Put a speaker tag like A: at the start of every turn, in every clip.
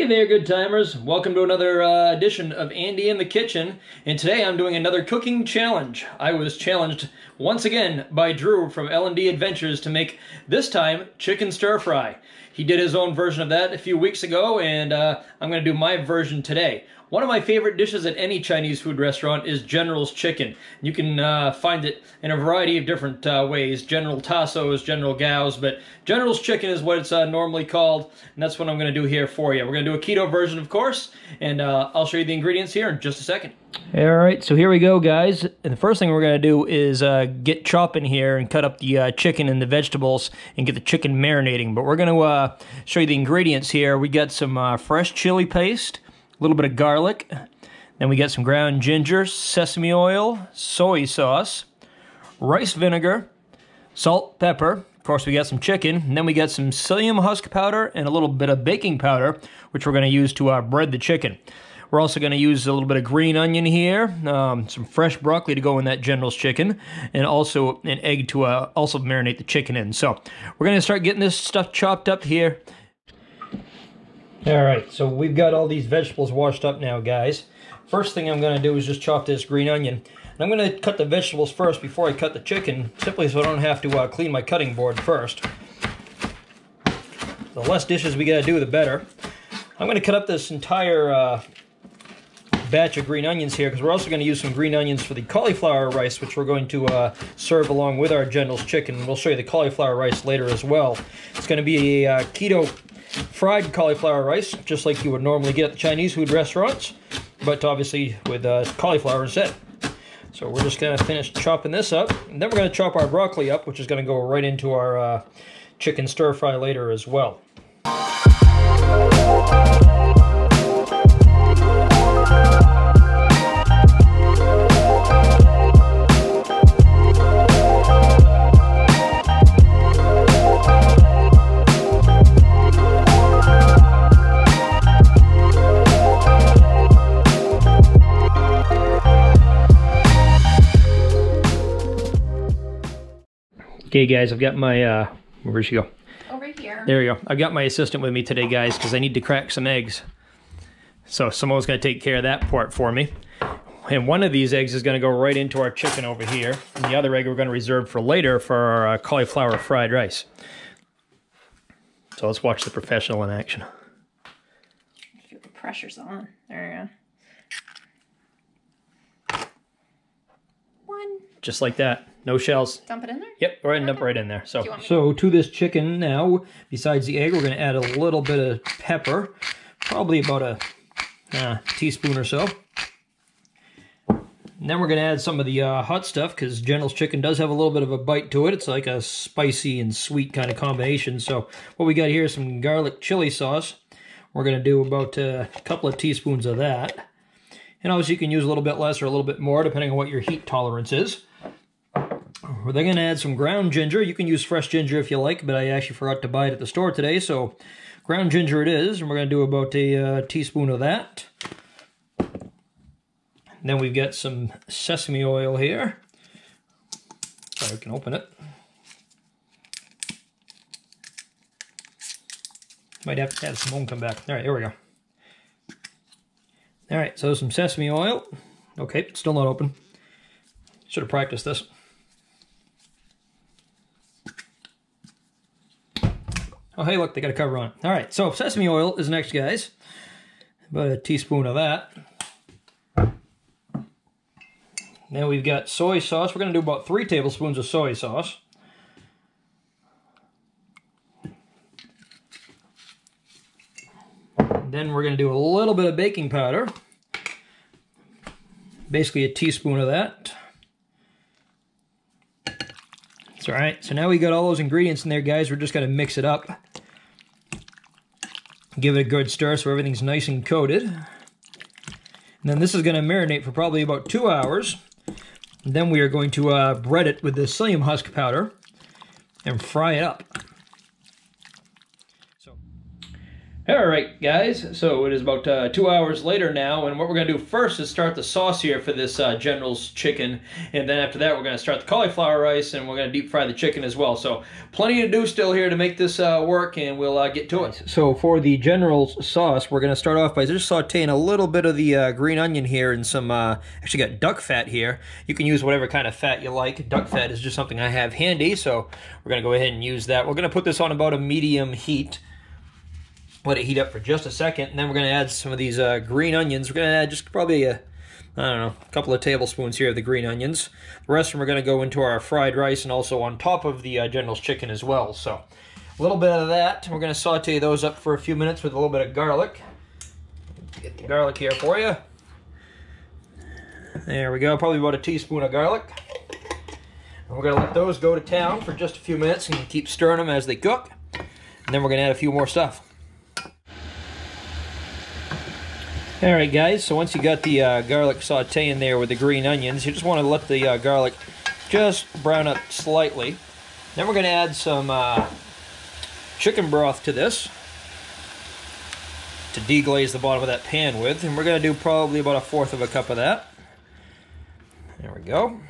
A: Hey there, good timers. Welcome to another edition of Andy in the Kitchen. And today I'm doing another cooking challenge. I was challenged once again by Drew from L&D Adventures to make, this time, chicken stir fry. He did his own version of that a few weeks ago, and I'm going to do my version today. One of my favorite dishes at any Chinese food restaurant is General's Chicken. You can find it in a variety of different ways. General Tso's, General Gao's, but General's Chicken is what it's normally called, and that's what I'm going to do here for you. We're going to do a keto version, of course, and I'll show you the ingredients here in just a second. Alright, so here we go, guys. And the first thing we're going to do is get chopping here and cut up the chicken and the vegetables and get the chicken marinating. But we're going to show you the ingredients here. We got some fresh chili paste, a little bit of garlic, then we got some ground ginger, sesame oil, soy sauce, rice vinegar, salt, pepper. Of course, we got some chicken, and then we got some psyllium husk powder and a little bit of baking powder, which we're going to use to bread the chicken. We're also going to use a little bit of green onion here, some fresh broccoli to go in that General's Chicken, and also an egg to also marinate the chicken in. So we're going to start getting this stuff chopped up here. Alright, so we've got all these vegetables washed up now, guys. First thing I'm going to do is just chop this green onion. And I'm going to cut the vegetables first before I cut the chicken, simply so I don't have to clean my cutting board first. The less dishes we got to do, the better. I'm going to cut up this entire batch of green onions here, because we're also going to use some green onions for the cauliflower rice, which we're going to serve along with our General's Chicken. We'll show you the cauliflower rice later as well. It's going to be a keto fried cauliflower rice, just like you would normally get at the Chinese food restaurants, but obviously with cauliflower instead. So we're just going to finish chopping this up, and then we're going to chop our broccoli up, which is going to go right into our chicken stir fry later as well. Okay, guys, I've got my, where'd she go?
B: Over here.
A: There we go. I've got my assistant with me today, guys, because I need to crack some eggs. So someone's going to take care of that part for me. And one of these eggs is going to go right into our chicken over here. And the other egg we're going to reserve for later for our cauliflower fried rice. So let's watch the professional in action.
B: Feel the pressure's on. There you go. One.
A: Just like that. No shells.
B: Dump it in there?
A: Yep, we're going to dump right in there. So to this chicken now, besides the egg, we're going to add a little bit of pepper. Probably about a teaspoon or so. And then we're going to add some of the hot stuff, because General's Chicken does have a little bit of a bite to it. It's like a spicy and sweet kind of combination. So what we got here is some garlic chili sauce. We're going to do about a couple of teaspoons of that. And obviously you can use a little bit less or a little bit more, depending on what your heat tolerance is. We're then going to add some ground ginger. You can use fresh ginger if you like, but I actually forgot to buy it at the store today, so ground ginger it is. And we're going to do about a teaspoon of that. And then we've got some sesame oil here. So I can open it. Might have to add some more and come back. All right, here we go. All right, so some sesame oil. Okay, still not open. Should have practiced this. Oh, hey, look, they got a cover on. All right, so sesame oil is next, guys. About a teaspoon of that. Then we've got soy sauce. We're going to do about 3 tablespoons of soy sauce. Then we're going to do a little bit of baking powder. Basically a teaspoon of that. That's all right. So now we got all those ingredients in there, guys. We're just going to mix it up. Give it a good stir so everything's nice and coated. And then this is going to marinate for probably about 2 hours. And then we are going to bread it with the psyllium husk powder and fry it up. So, Alright guys, so it is about 2 hours later now, and what we're going to do first is start the sauce here for this General's chicken, and then after that we're going to start the cauliflower rice, and we're going to deep fry the chicken as well. So plenty to do still here to make this work, and we'll get to it. So for the General's sauce, we're going to start off by just sauteing a little bit of the green onion here and some, actually got duck fat here. You can use whatever kind of fat you like. Duck fat is just something I have handy, so we're going to go ahead and use that. We're going to put this on about a medium heat. Let it heat up for just a second, and then we're going to add some of these green onions. We're going to add just probably a couple of tablespoons here of the green onions. The rest of them are going to go into our fried rice and also on top of the General's chicken as well. So a little bit of that. We're going to saute those up for a few minutes with a little bit of garlic. Get the garlic here for you. There we go, probably about a teaspoon of garlic. And we're going to let those go to town for just a few minutes and keep stirring them as they cook. And then we're going to add a few more stuff. Alright guys, so once you got the garlic sauteing there with the green onions, you just want to let the garlic just brown up slightly. Then we're going to add some chicken broth to this to deglaze the bottom of that pan with, and we're going to do probably about 1/4 of a cup of that. There we go.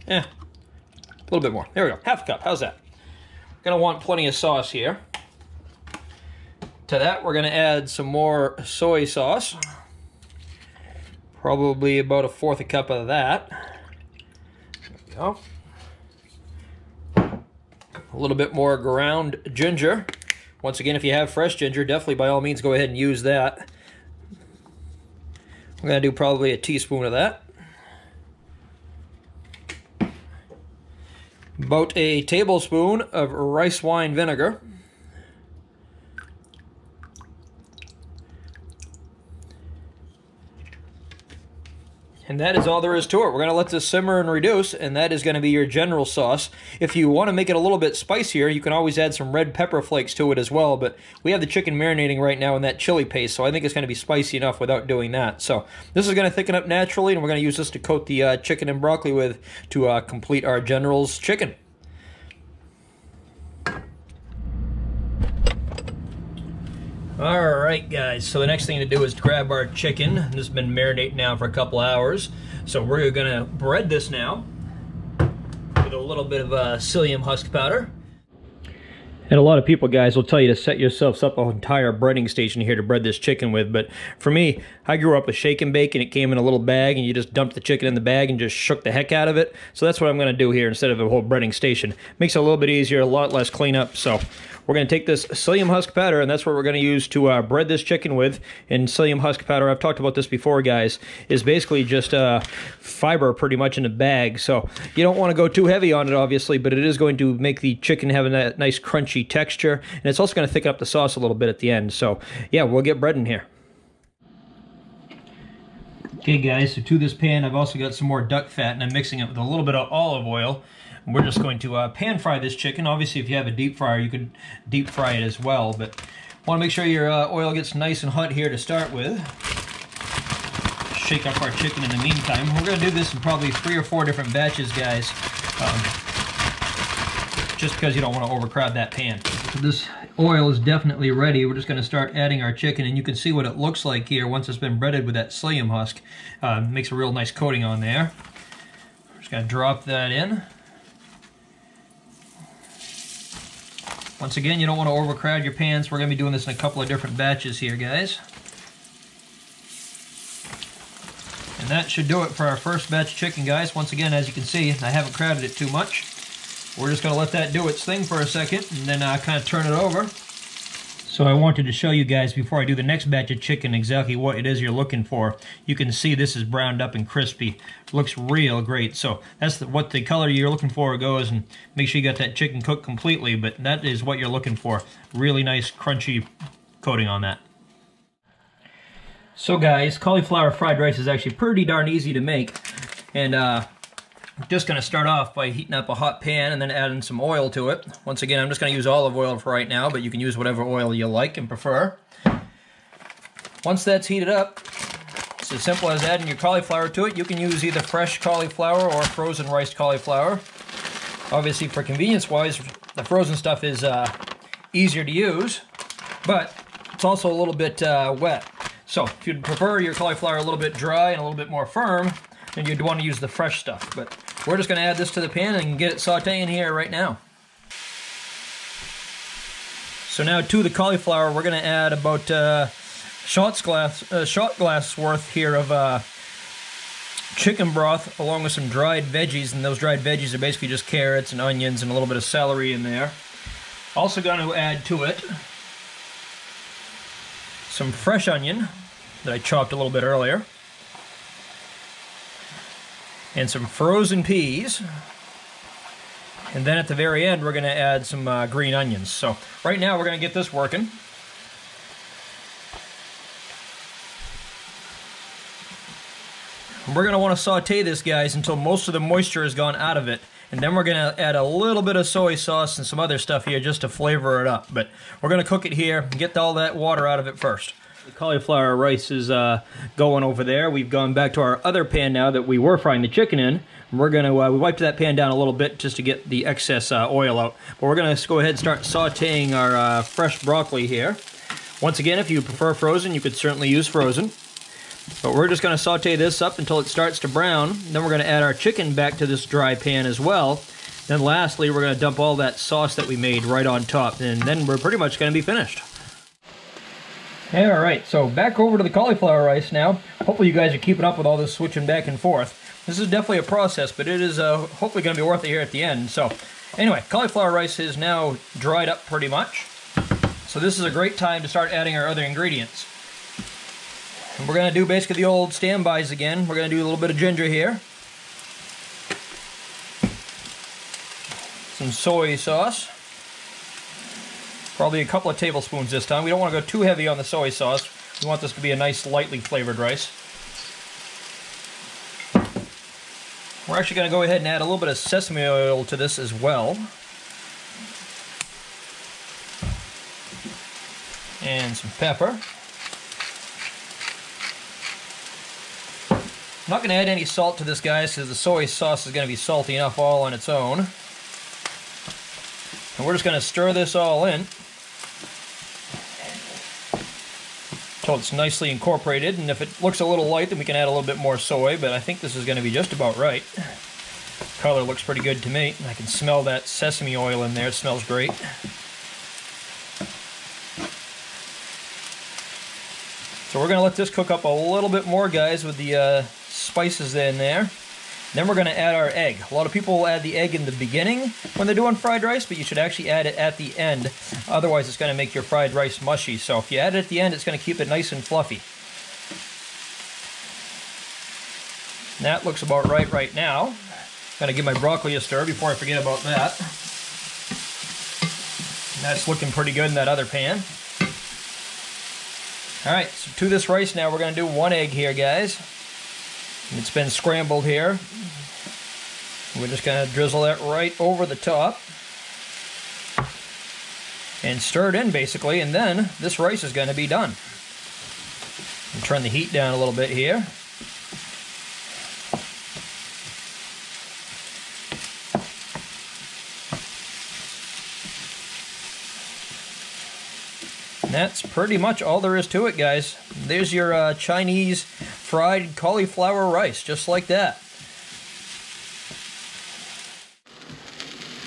A: Yeah, a little bit more. There we go, 1/2 cup. How's that? Going to want plenty of sauce here. To that, we're going to add some more soy sauce. Probably about 1/4 a cup of that. There we go. A little bit more ground ginger. Once again, if you have fresh ginger, definitely by all means go ahead and use that. We're going to do probably a teaspoon of that. About a tablespoon of rice wine vinegar. And that is all there is to it. We're going to let this simmer and reduce, and that is going to be your General sauce. If you want to make it a little bit spicier, you can always add some red pepper flakes to it as well, but we have the chicken marinating right now in that chili paste, so I think it's going to be spicy enough without doing that. So this is going to thicken up naturally, and we're going to use this to coat the chicken and broccoli with to complete our General's chicken. Alright guys, so the next thing to do is to grab our chicken. This has been marinating now for a couple hours. So we're going to bread this now with a little bit of psyllium husk powder. And a lot of people, guys, will tell you to set yourselves up an entire breading station here to bread this chicken with. But for me, I grew up with shake and bake, and it came in a little bag, and you just dumped the chicken in the bag and just shook the heck out of it. So that's what I'm going to do here instead of a whole breading station. Makes it a little bit easier, a lot less cleanup. So we're going to take this psyllium husk powder, and that's what we're going to use to bread this chicken with. And psyllium husk powder, I've talked about this before, guys, is basically just fiber pretty much in a bag. So you don't want to go too heavy on it, obviously, but it is going to make the chicken have a nice crunchy texture, and it's also going to thicken up the sauce a little bit at the end. So yeah, we'll get bread in here. Okay guys, so to this pan I've also got some more duck fat, and I'm mixing it with a little bit of olive oil. And we're just going to pan fry this chicken. Obviously if you have a deep fryer you could deep fry it as well, but want to make sure your oil gets nice and hot here to start with. Shake up our chicken in the meantime. We're going to do this in probably 3 or 4 different batches, guys, just because you don't want to overcrowd that pan. So this oil is definitely ready. We're just going to start adding our chicken, and you can see what it looks like here once it's been breaded with that psyllium husk. Makes a real nice coating on there. We're just going to drop that in. Once again, you don't want to overcrowd your pans. We're going to be doing this in a couple of different batches here, guys. And that should do it for our first batch of chicken, guys. Once again, as you can see, I haven't crowded it too much. We're just going to let that do its thing for a second, and then kind of turn it over. So I wanted to show you guys before I do the next batch of chicken exactly what it is you're looking for. You can see this is browned up and crispy. Looks real great. So that's what the color you're looking for goes, and make sure you got that chicken cooked completely, but that is what you're looking for. Really nice crunchy coating on that. So guys, cauliflower fried rice is actually pretty darn easy to make, and I'm just going to start off by heating up a hot pan and then adding some oil to it. Once again, I'm just going to use olive oil for right now, but you can use whatever oil you like and prefer. Once that's heated up, it's as simple as adding your cauliflower to it. You can use either fresh cauliflower or frozen riced cauliflower. Obviously, for convenience-wise, the frozen stuff is easier to use, but It's also a little bit wet. So if you'd prefer your cauliflower a little bit dry and a little bit more firm, then you'd want to use the fresh stuff. But we're just going to add this to the pan and get it sauteing here right now. So now to the cauliflower, we're going to add about shot glass worth here of chicken broth along with some dried veggies, and those dried veggies are basically just carrots and onions and a little bit of celery in there. Also going to add to it some fresh onion that I chopped a little bit earlier, and some frozen peas, and then at the very end we're going to add some green onions. So right now we're going to get this working. We're going to want to saute this, guys, until most of the moisture has gone out of it. And then we're going to add a little bit of soy sauce and some other stuff here just to flavor it up. But we're going to cook it here and get all that water out of it first. The cauliflower rice is going over there. We've gone back to our other pan now that we were frying the chicken in. And we're going to, we wiped that pan down a little bit just to get the excess oil out. But we're going to go ahead and start sauteing our fresh broccoli here. Once again, if you prefer frozen, you could certainly use frozen. But we're just going to saute this up until it starts to brown. Then we're going to add our chicken back to this dry pan as well. Then lastly, we're going to dump all that sauce that we made right on top. And then we're pretty much going to be finished. Alright, so back over to the cauliflower rice now. Hopefully you guys are keeping up with all this switching back and forth. This is definitely a process, but it is hopefully going to be worth it here at the end. So anyway, cauliflower rice is now dried up pretty much. So this is a great time to start adding our other ingredients. And we're going to do basically the old standbys again. We're going to do a little bit of ginger here. Some soy sauce. Probably a couple of tablespoons this time. We don't want to go too heavy on the soy sauce. We want this to be a nice lightly flavored rice. We're actually going to go ahead and add a little bit of sesame oil to this as well. And some pepper. I'm not going to add any salt to this, guys, because the soy sauce is going to be salty enough all on its own. And we're just going to stir this all in until it's nicely incorporated. And if it looks a little light, then we can add a little bit more soy, but I think this is going to be just about right. Color looks pretty good to me. I can smell that sesame oil in there. It smells great. So we're going to let this cook up a little bit more, guys, with the spices in there. Then we're going to add our egg. A lot of people will add the egg in the beginning when they're doing fried rice, but you should actually add it at the end. Otherwise, it's going to make your fried rice mushy. So if you add it at the end, it's going to keep it nice and fluffy. And that looks about right now. Got to give my broccoli a stir before I forget about that. And that's looking pretty good in that other pan. Alright, so to this rice now, we're going to do one egg here, guys. It's been scrambled here. We're just going to drizzle that right over the top. And stir it in, basically, and then this rice is going to be done. And turn the heat down a little bit here. And that's pretty much all there is to it, guys. There's your Chinese fried cauliflower rice, just like that.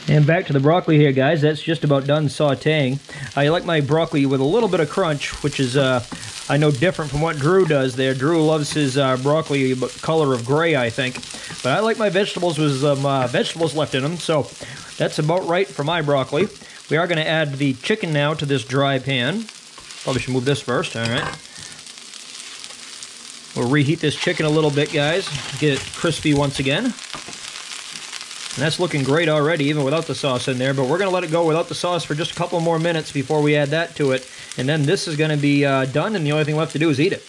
A: And back to the broccoli here, guys. That's just about done sauteing. I like my broccoli with a little bit of crunch, which is, I know, different from what Drew does there. Drew loves his broccoli color of gray, I think. But I like my vegetables with some vegetables left in them, so that's about right for my broccoli. We are going to add the chicken now to this dry pan. Probably should move this first, all right. We'll reheat this chicken a little bit, guys. Get it crispy once again. And that's looking great already, even without the sauce in there. But we're going to let it go without the sauce for just a couple more minutes before we add that to it. And then this is going to be done, and the only thing left to do is eat it.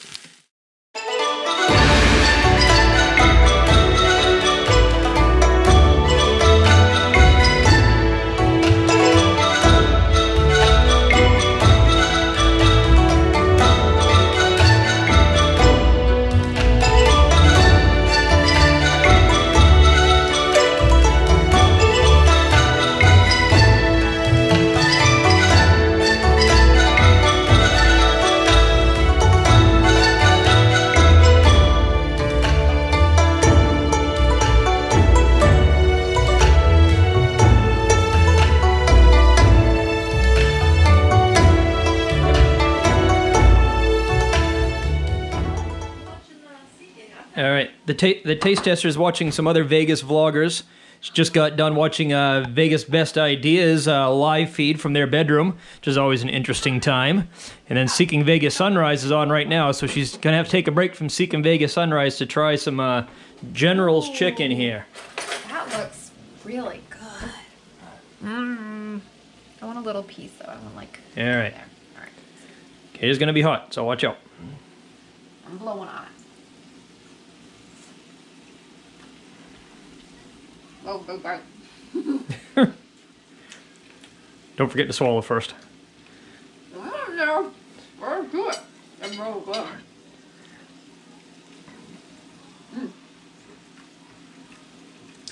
A: the taste tester is watching some other Vegas vloggers. She just got done watching Vegas Best Ideas live feed from their bedroom, which is always an interesting time. And then Seeking Vegas Sunrise is on right now, so she's going to have to take a break from Seeking Vegas Sunrise to try some General's chicken here.
B: That looks really good. I want a little piece, though. I want, like...
A: All right.
B: There. All right.
A: Okay, it's going to be hot, so watch out.
B: I'm blowing on it. Oh, go back.
A: Don't forget to swallow first.
B: I don't know. Very good. I'm real good.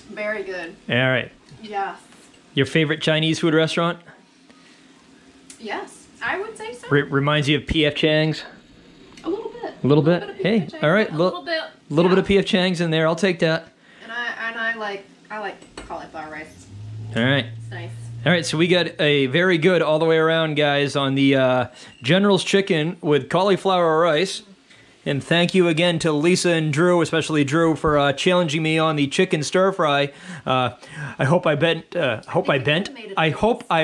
B: Very good.
A: All right.
B: Yes.
A: Your favorite Chinese food restaurant?
B: Yes, I would say so.
A: Reminds you of P.F. Chang's?
B: A little bit.
A: A little bit?
B: of
A: Hey,
B: P.F. Chang's,
A: all right.
B: A little bit.
A: A little bit of P.F. Chang's in there. I'll take that.
B: And I like cauliflower rice.
A: All right.
B: It's nice.
A: All right, so we got a very good all the way around, guys, on the General's Chicken with cauliflower rice. And thank you again to Lisa and Drew, especially Drew, for challenging me on the chicken stir fry. I hope I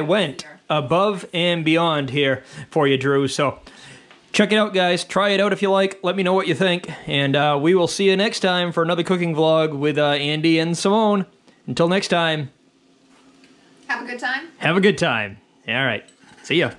A: went above and beyond here for you, Drew. So check it out, guys. Try it out if you like. Let me know what you think. And we will see you next time for another cooking vlog with Andy and Simone. Until next time.
B: Have a good time.
A: Have a good time. All right. See ya.